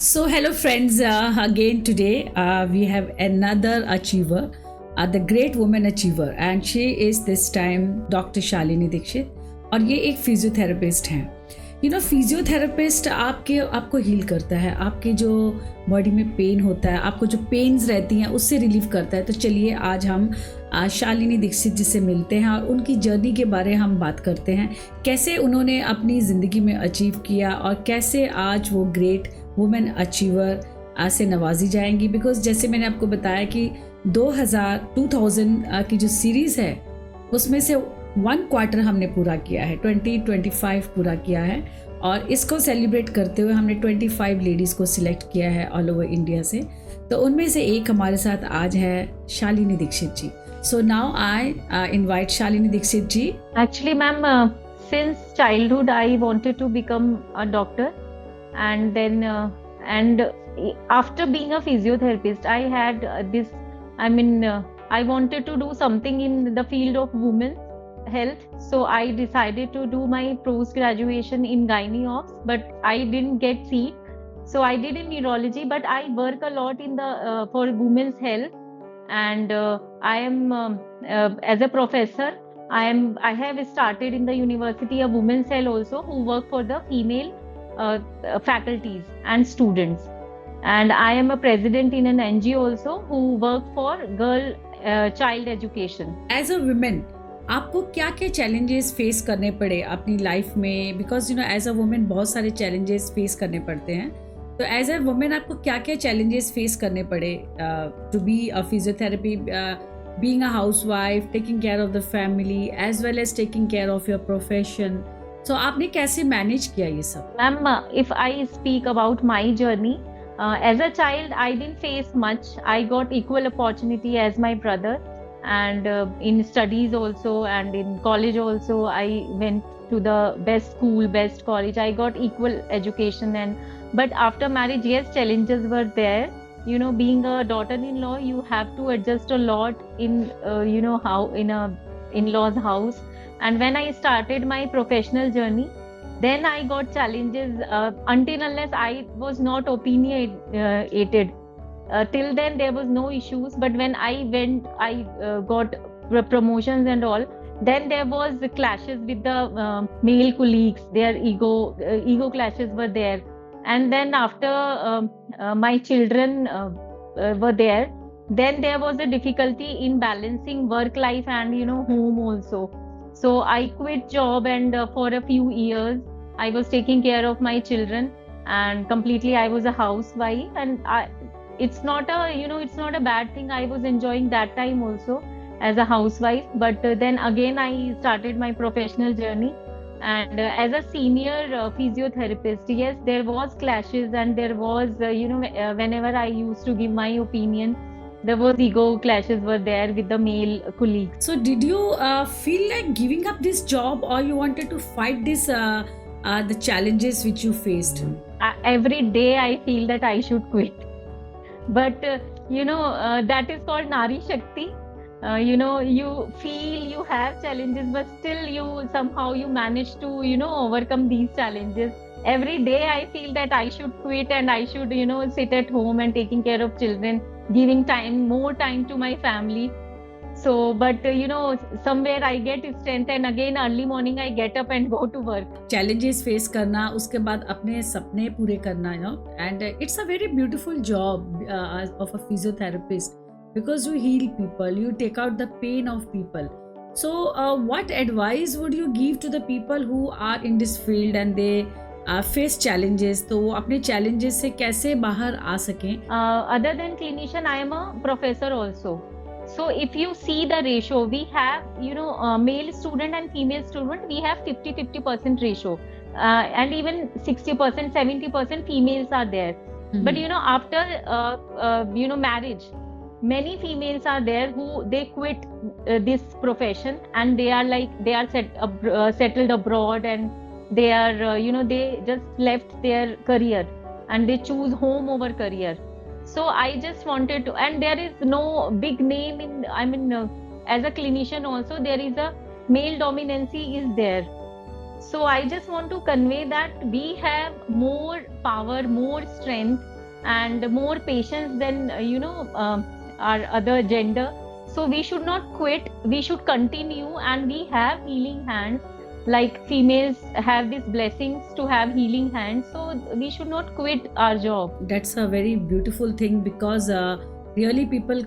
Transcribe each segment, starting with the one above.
So, hello friends, again today we have another achiever, the great woman achiever, and she is this time Dr. Shalini Dixit. और ये एक physiotherapist हैं. Physiotherapist आपको heal करता है, आपके जो बॉडी में पेन होता है, आपको जो पेन्स रहती हैं उससे रिलीव करता है. तो चलिए आज हम शालिनी दीक्षित जी से मिलते हैं और उनकी जर्नी के बारे हम बात करते हैं, कैसे उन्होंने अपनी ज़िंदगी में अचीव किया और कैसे आज वो ग्रेट वुमेन अचीवर से नवाजी जाएंगी. बिकॉज जैसे मैंने आपको बताया कि 2000 की जो सीरीज़ है उसमें से 1 क्वार्टर हमने पूरा किया है, 2025 पूरा किया है और इसको सेलिब्रेट करते हुए हमने 25 लेडीज़ को सिलेक्ट किया है ऑल ओवर इंडिया से. तो उनमें से एक हमारे साथ आज है Shalini Dixit ji. So now I invite Shalini Dixit ji. Actually, ma'am, since childhood, I wanted to become a doctor, and then after being a physiotherapist, I had this. I wanted to do something in the field of women's health, so I decided to do my post graduation in gynae ops, but I didn't get seat, so I did in neurology. But I work a lot in the for women's health, and I am as a professor. I have started in the University of Women's Health also, who work for the female faculties and students. And I am a president in an NGO also, who work for girl child education. As a woman आपको क्या क्या challenges face करने पड़े अपनी life में? Because as a women बहुत सारे challenges face करने पड़ते हैं. तो एज अ वुमेन आपको क्या क्या चैलेंजेस फेस करने पड़े to be a physiotherapy, being a housewife, taking care of the family as well as taking care of your profession? So आपने कैसे मैनेज किया ये सब? Ma'am, if I speak about my journey, as a child, I didn't face much. I got equal opportunity as my brother, and in studies also, and in college also, I went to the best school, best college. I got equal education, but after marriage, yes, challenges were there. Being a daughter-in-law, you have to adjust a lot in how in a in-laws house. And when I started my professional journey, then I got challenges, until unless I was not opinionated. Till then there was no issues, but when I got promotions and all, then there was clashes with the male colleagues. Their ego clashes were there. And then after my children were there, then there was a difficulty in balancing work life and home also. So I quit job, and for a few years I was taking care of my children, and completely I was a housewife. And it's not a bad thing. I was enjoying that time also as a housewife. But then again I started my professional journey. And as a senior physiotherapist, yes, there was clashes, and there was whenever I used to give my opinion, there was ego clashes were there with the male colleagues. So did you feel like giving up this job, or you wanted to fight this the challenges which you faced? Every day I feel that I should quit, but that is called Nari Shakti. You feel you have challenges, but still you somehow you manage to overcome these challenges. Every day I feel that I should quit, and I should sit at home and taking care of children, giving more time to my family. So but somewhere I get strength, and again early morning I get up and go to work. Challenges face करना, उसके बाद अपने सपने पूरे करना, and it's a very beautiful job of a physiotherapist, because you heal people, you take out the pain of people. So what advice would you give to the people who are in this field and they face challenges? तो वो अपने challenges से कैसे बाहर आ सकें? Other than clinician, I am a professor also. So if you see the ratio, we have male student and female student, we have 50% ratio, and even 60%, 70% females are there. Mm-hmm. But after marriage, many females are there who they quit this profession, and they are settled abroad, and they are they just left their career, and they choose home over career. So I just wanted to, and there is no big name as a clinician also, there is a male dominancy is there. So I just want to convey that we have more power, more strength, and more patience than our other gender. So we should not quit. We should continue, and we have healing hands. Like females have these blessings to have healing hands, so we should not quit our job. That's a very beautiful thing because really people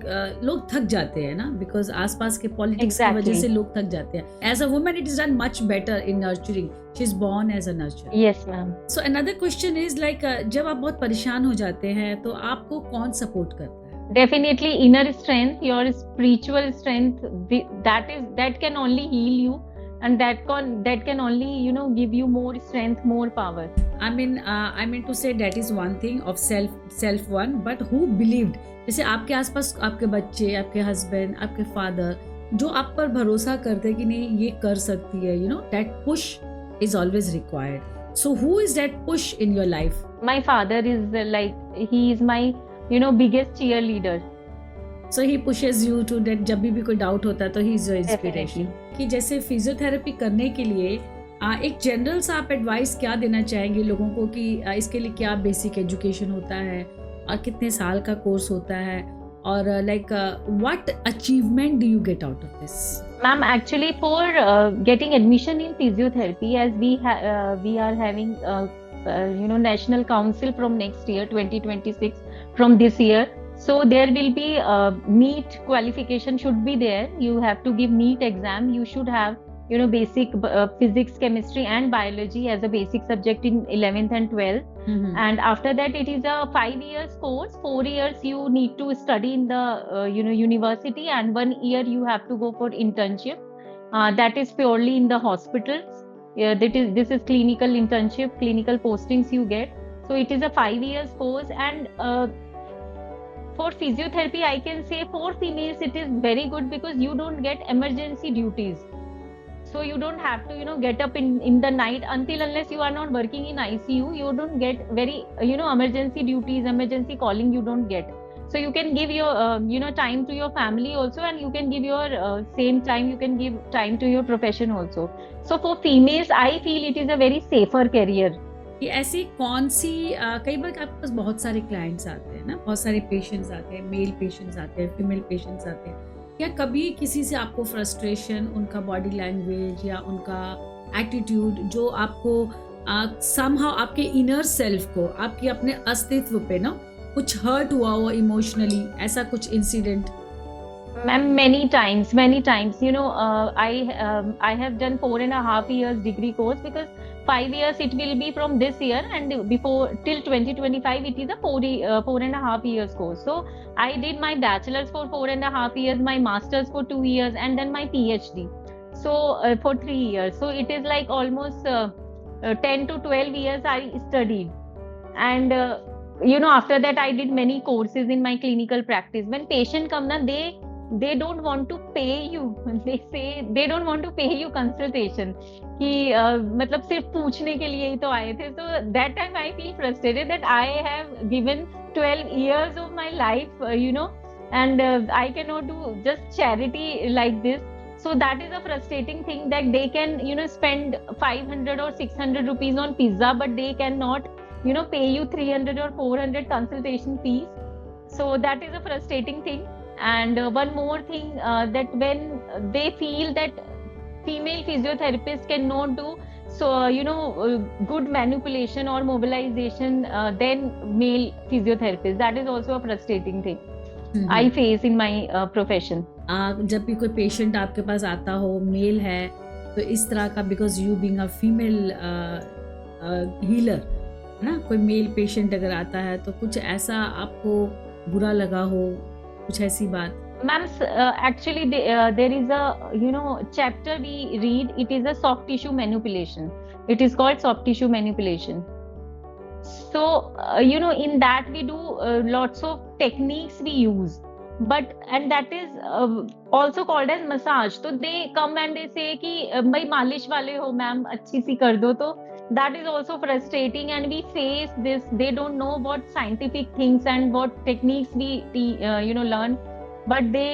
लोग थक जाते हैं ना, because आसपास के politics की वजह से लोग थक जाते हैं. As a woman it is done much better in nurturing. She is born as a nurture. Yes ma'am. So another question is like जब आप बहुत परेशान हो जाते हैं तो आपको कौन सपोर्ट करता है? Definitely inner strength, your spiritual strength, that can only heal you, and that can only give you more strength, more power. I mean to say that is one thing of self one, but who believed? जैसे आपके आसपास आपके बच्चे, आपके husband, आपके father जो आप पर भरोसा करते हैं कि नहीं ये कर सकती है, that push is always required. So who is that push in your life? My father is he is my biggest cheerleader. So he pushes you to that. जब भी कोई डाउट होता है तो he is your inspiration. कि जैसे physiotherapy करने के लिए एक जनरल सा आप एडवाइस क्या देना चाहेंगे लोगों को कि इसके लिए क्या बेसिक एजुकेशन होता है और कितने साल का कोर्स होता है और like what achievement do you get out of this? Ma'am, actually for getting admission in physiotherapy, as we are having national council from next year 2026, from this year, so there will be NEET qualification should be there. You have to give NEET exam. You should have basic physics, chemistry and biology as a basic subject in 11th and 12th. Mm-hmm. And after that it is a 5 years course. 4 years you need to study in the university, and 1 year you have to go for internship. That is purely in the hospitals. This is clinical internship, clinical postings you get. So it is a 5 years course, and for physiotherapy I can say for females it is very good because you don't get emergency duties. So you don't have to get up in the night until unless you are not working in ICU. You don't get very emergency duties, emergency calling you don't get. So you can give your time to your family also, and you can give your same time, you can give time to your profession also. So for females I feel it is a very safer career. कि ऐसी कौन सी कई बार आपके पास बहुत सारे clients आते हैं ना, बहुत सारे पेशेंट्स आते हैं, मेल पेशेंट्स आते हैं, फीमेल पेशेंट्स आते हैं. क्या कभी किसी से आपको फ्रस्ट्रेशन, उनका बॉडी लैंग्वेज या उनका एटीट्यूड जो आपको समहाउ आपके इनर सेल्फ को, आपके अपने अस्तित्व पे ना कुछ हर्ट हुआ हो इमोशनली, ऐसा कुछ incident? Ma'am, many times I have done 4.5 years degree course, because 5 years it will be from this year, and before till 2025 it is a 4.5 years course. So I did my bachelor's for 4.5 years, my master's for 2 years, and then my PhD so for 3 years. So it is like almost 10 to 12 years I studied, and after that I did many courses in my clinical practice. When patient come na, they don't want to pay you. They say they don't want to pay you consultation कि मतलब सिर्फ पूछने के लिए ही तो आए थे. So that time I feel frustrated that I have given 12 years of my life and I cannot do just charity like this. So that is a frustrating thing, that they can spend 500 or 600 rupees on pizza, but they cannot pay you 300 or 400 consultation fees. So that is a frustrating thing. And one more thing, that when they feel that female physiotherapists cannot do good manipulation or mobilization than male physiotherapists, that is also a frustrating thing I face in my profession. जब भी कोई patient आपके पास आता हो, mail है, तो इस तरह का, because you being a female healer ना, कोई मेल पेशेंट अगर आता है तो कुछ ऐसा आपको बुरा लगा हो, कुछ ऐसी बात? Ma'am, actually there is a chapter we read. It is a soft tissue manipulation. It is called soft tissue manipulation. So in that we do lots of techniques we use, and that is also called as massage. So they come and they say कि भाई मालिश वाले हो ma'am, अच्छी सी कर दो. तो that is also frustrating, and we face this. They don't know what scientific things and what techniques we learn. but they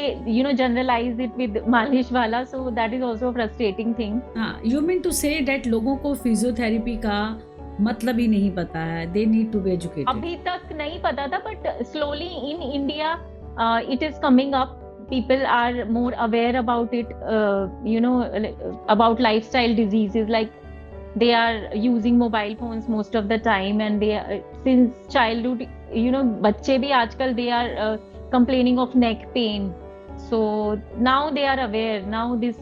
generalize it with malish wala, so that is also a frustrating thing. हाँ, you mean to say that लोगों को physiotherapy का मतलब ही नहीं पता है, they need to be educated. अभी तक नहीं पता था, but slowly in India it is coming up. People are more aware about it, about lifestyle diseases, like they are using mobile phones most of the time, and they are, since childhood, बच्चे भी आजकल they are complaining of neck pain, so now they are aware. Now this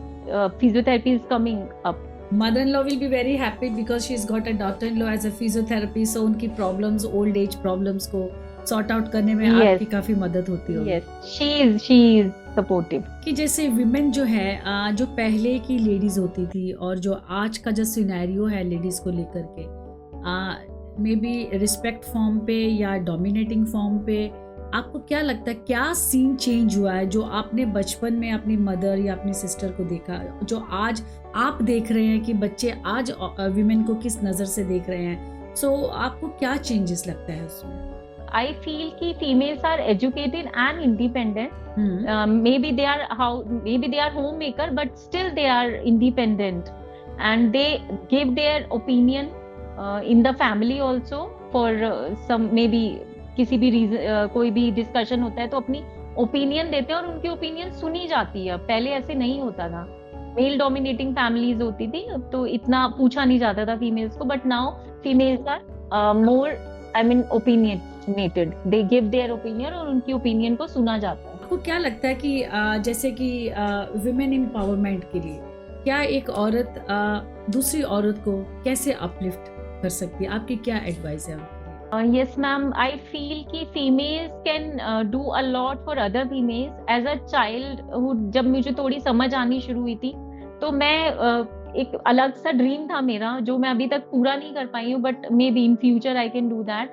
physiotherapy is coming up. Mother-in-law will be very happy because she's got a daughter-in-law as a physiotherapist, so उनकी problems, old age problems को sort out करने में Yes. आपकी काफी मदद होती होगी. Yes, she is supportive. कि जैसे विमेन जो है जो पहले की लेडीज होती थी और जो आज का जो सिनेरियो है लेडीज को लेकर के मे बी रिस्पेक्ट फॉर्म पे या डोमिनेटिंग फॉर्म पे, आपको क्या लगता है क्या सीन चेंज हुआ है जो आपने बचपन में अपनी मदर या अपनी सिस्टर को देखा, जो आज आप देख रहे हैं कि बच्चे आज विमेन को किस नज़र से देख रहे हैं, सो आपको क्या चेंजेस लगता है उसमें? I feel कि females are educated and independent. Maybe they are homemaker, but still they are independent, and they give their opinion in the family also for some maybe किसी भी reason, कोई भी discussion होता है तो अपनी opinion देते हैं और उनकी opinion सुनी जाती है. पहले ऐसे नहीं होता था. Male dominating families होती थी तो इतना पूछा नहीं जाता था females को, but now females are more, opinionated. They give their opinion और उनकी opinion को सुना जाता है. आपको क्या लगता है कि जैसे कि विमेन एम्पावरमेंट के लिए क्या एक औरत दूसरी औरत को कैसे अपलिफ्ट कर सकती है? आपकी क्या एडवाइस है? Yes ma'am, I feel कि females can do a lot for other females. As a child, जब मुझे थोड़ी समझ आनी शुरू हुई थी तो मैं एक अलग सा ड्रीम था मेरा जो मैं अभी तक पूरा नहीं कर पाई हूँ, but may be in future I can do that.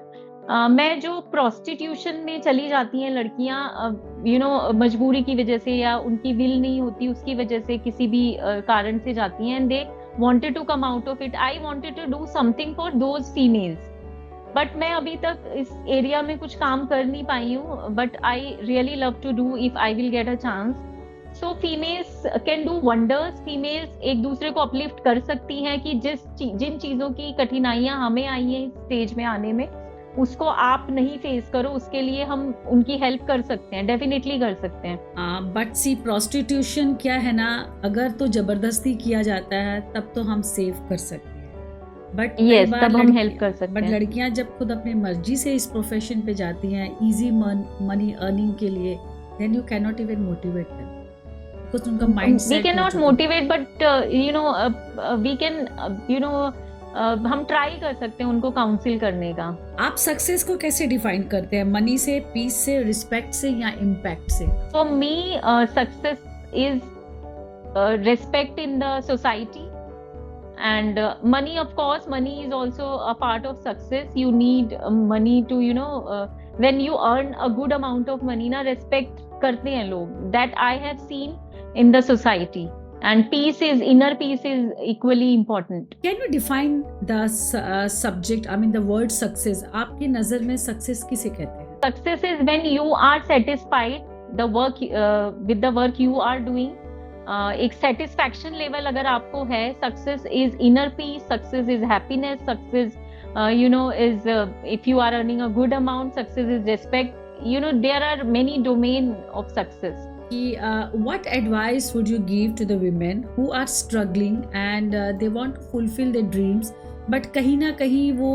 मैं जो प्रोस्टिट्यूशन में चली जाती हैं लड़कियां, मजबूरी की वजह से या उनकी विल नहीं होती उसकी वजह से किसी भी कारण से जाती हैं, and they wanted to come out of it. I wanted to do something for those females, but मैं अभी तक इस एरिया में कुछ काम कर नहीं पाई हूँ, but I really love to do if I will get a chance. So females can do wonders. Females एक दूसरे को अपलिफ्ट कर सकती हैं कि जिन चीजों की कठिनाइयां हमें आई हैं इस स्टेज में आने में, उसको आप नहीं फेस करो, उसके लिए हम उनकी हेल्प कर सकते हैं, डेफिनेटली कर सकते हैं. बट सी प्रोस्टिट्यूशन क्या है ना, अगर तो जबरदस्ती किया जाता है तब तो हम सेव कर सकते हैं, बट yes, तब हम हेल्प कर सकते हैं. बट लड़कियां जब खुद अपनी मर्जी से इस प्रोफेशन पे जाती हैं इजी मनी अर्निंग के लिए, then you can not even motivate them because उनका mindset. We can not motivate, but we can हम ट्राई कर सकते हैं उनको काउंसिल करने का. आप सक्सेस को कैसे डिफाइन करते हैं? मनी से, पीस से, रिस्पेक्ट से या इम्पैक्ट से? For me success is respect in the society, and money, of course, money is also a part of success. You need money to when you earn a good amount of money na, respect करते हैं लोग. That I have seen in the society. And inner peace is equally important. Can you define the subject, the word success? आपकी नजर में success किसे कहते हैं? Success is when you are satisfied with the work you are doing. एक satisfaction level अगर आपको है, success is inner peace, success is happiness, success is if you are earning a good amount, success is respect. There are many domains of success. What advice would you give to the women who are struggling and they want to fulfill their dreams, but कहीं ना कहीं वो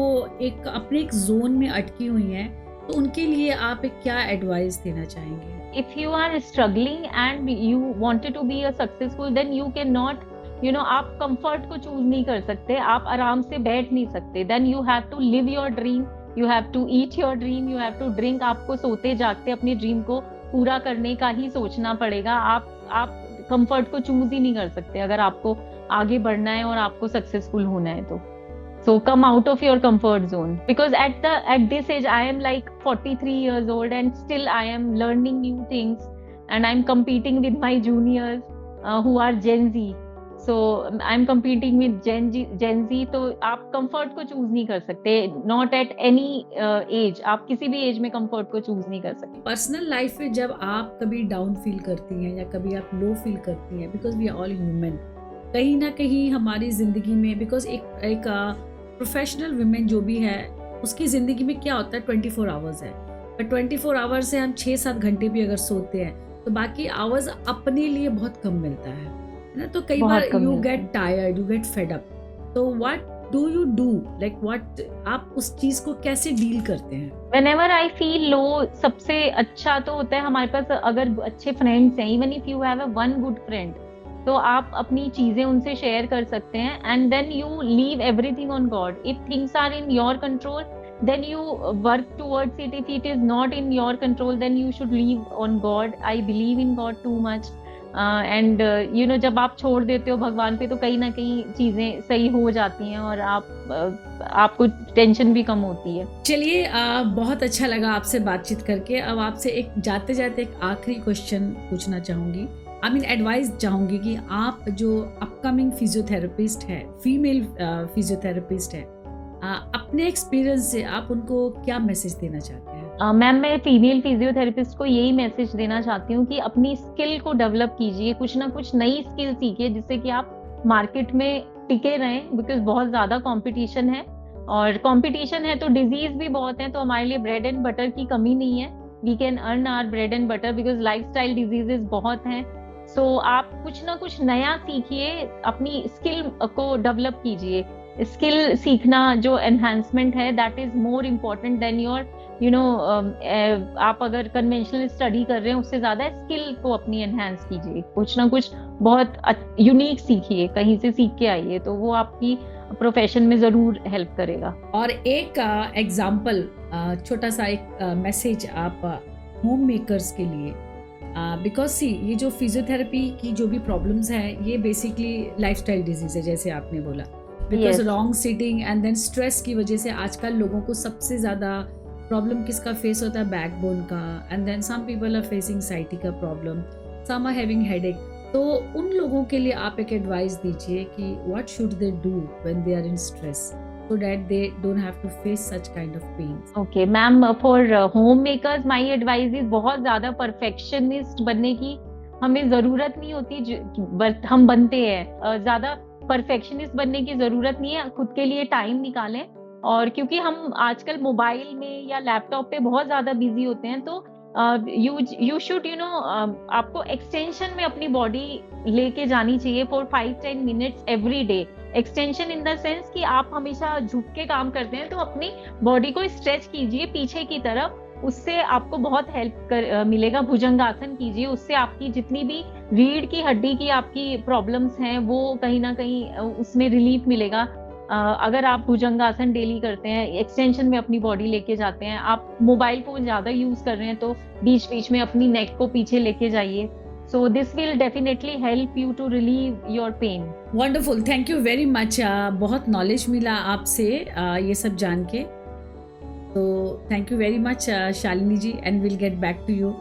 अपने एक zone में अटकी हुई हैं, तो उनके लिए आप एक क्या एडवाइस देना चाहेंगे? If you are struggling and you wanted to be a successful, then you cannot, आप comfort को choose नहीं कर सकते, आप आराम से बैठ नहीं सकते. Then you have to live your dream, you have to eat your dream, you have to drink. आपको सोते जागते अपनी ड्रीम को पूरा करने का ही सोचना पड़ेगा. आप कंफर्ट को चूज ही नहीं कर सकते अगर आपको आगे बढ़ना है और आपको सक्सेसफुल होना है तो. So come out of your comfort zone, because at this age I am like 43 years old and still I am learning new things and I'm competing with my juniors who are Gen Z. So I am competing with Gen Z, तो आप comfort को choose नहीं कर सकते, not at any as, आप किसी भी as में कंफर्ट को चूज नहीं कर सकते। पर्सनल लाइफ में जब आप कभी डाउन फील करती हैं या कभी आप लो फील करती हैं, because we are all human, कहीं ना कहीं हमारी ज़िंदगी में, बिकॉज एक प्रोफेशनल वुमेन जो भी है उसकी ज़िंदगी में क्या होता है, 24 आवर्स है, पर 24 आवर्स से हम 6-7 घंटे भी अगर सोते हैं तो बाकी आवर्स अपने लिए बहुत कम मिलता है ना। तो कई बहुत बार कम यू मिलता है। Get tired, you get fed up, तो what do you do, like what, आप उस चीज़ को कैसे डील करते हैं? Whenever I feel low, सबसे अच्छा तो होता है हमारे पास अगर अच्छे फ्रेंड्स हैं, even if you have a one good friend, तो आप अपनी चीजें उनसे शेयर कर सकते हैं, and then you leave everything on God. If things are in your control, then you work towards it. If it is not in your control, then you should leave on God. I believe in God too much. And you know, जब आप छोड़ देते हो भगवान पे, तो कहीं ना कहीं चीजें सही हो जाती हैं और आपको टेंशन भी कम होती है। चलिए, बहुत अच्छा लगा आपसे बातचीत करके। अब आपसे एक जाते जाते एक आखिरी क्वेश्चन पूछना चाहूँगी, आई मीन एडवाइस चाहूँगी कि आप जो अपकमिंग फिजियोथेरेपिस्ट है, फीमेल फिजियोथेरेपिस्ट है, अपने एक्सपीरियंस से आप उनको क्या मैसेज देना चाहते हैं? मैम, मैं फीमेल फिजियोथेरेपिस्ट को यही मैसेज देना चाहती हूँ कि अपनी स्किल को डेवलप कीजिए, कुछ ना कुछ नई स्किल सीखिए जिससे कि आप मार्केट में टिके रहें, बिकॉज बहुत ज्यादा कंपटीशन है, और कंपटीशन है तो डिजीज भी बहुत है, तो हमारे लिए ब्रेड एंड बटर की कमी नहीं है। We can earn our bread and butter, because lifestyle diseases बहुत हैं। सो आप कुछ ना कुछ नया सीखिए, अपनी स्किल को डेवलप कीजिए। स्किल सीखना जो एनहांसमेंट है, that is more important then your आप अगर कन्वेंशनल स्टडी कर रहे हैं उससे ज्यादा स्किल को अपनी एनहांस कीजिए, कुछ ना कुछ बहुत यूनिक सीखिए, कहीं से सीख के आइए, तो वो आपकी प्रोफेशन में जरूर हेल्प करेगा। और एक एग्जाम्पल, छोटा सा एक मैसेज आप होम मेकर्स के लिए, बिकॉज सी ये जो फिजियोथेरेपी की जो भी प्रॉब्लम्स हैं, ये बेसिकली लाइफस्टाइल डिजीज है जैसे आपने बोला, because wrong sitting and then stress की वजह से आजकल लोगों को सबसे ज़्यादा प्रॉब्लम किसका फेस होता है, बैकबोन का, and then some people are facing sciatica problem, some are having headache. तो उन लोगों के लिए आप एक एडवाइस दीजिए कि what should they do when they are in stress, so that they don't have to face such kind of pains. Okay, ma'am, for home makers my advice is बहुत ज्यादा परफेक्शनिस्ट बनने की हमें जरूरत नहीं होती, बट हम बनते हैं। ज्यादा परफेक्शनिस्ट बनने की जरूरत नहीं है, खुद के लिए टाइम निकालें, और क्योंकि हम आजकल मोबाइल में या लैपटॉप पे बहुत ज्यादा बिजी होते हैं, तो यू शुड आपको एक्सटेंशन में अपनी बॉडी लेके जानी चाहिए for 5-10 minutes every day. Extension in the sense कि आप हमेशा झुक के काम करते हैं, तो अपनी बॉडी को स्ट्रेच कीजिए पीछे की तरफ, उससे आपको बहुत हेल्प मिलेगा। भुजंगासन कीजिए, उससे आपकी जितनी भी रीढ़ की हड्डी की आपकी प्रॉब्लम्स हैं वो कहीं ना कहीं उसमें रिलीफ मिलेगा। अगर आप भुजंगासन डेली करते हैं, एक्सटेंशन में अपनी बॉडी लेके जाते हैं, आप मोबाइल फोन ज्यादा यूज कर रहे हैं तो बीच बीच में अपनी नेक को पीछे लेके जाइए। So this will definitely help you to relieve your pain. Wonderful, thank you very much. बहुत नॉलेज मिला आपसे ये सब जान के, तो thank you very much Shalini ji, and will get back to you.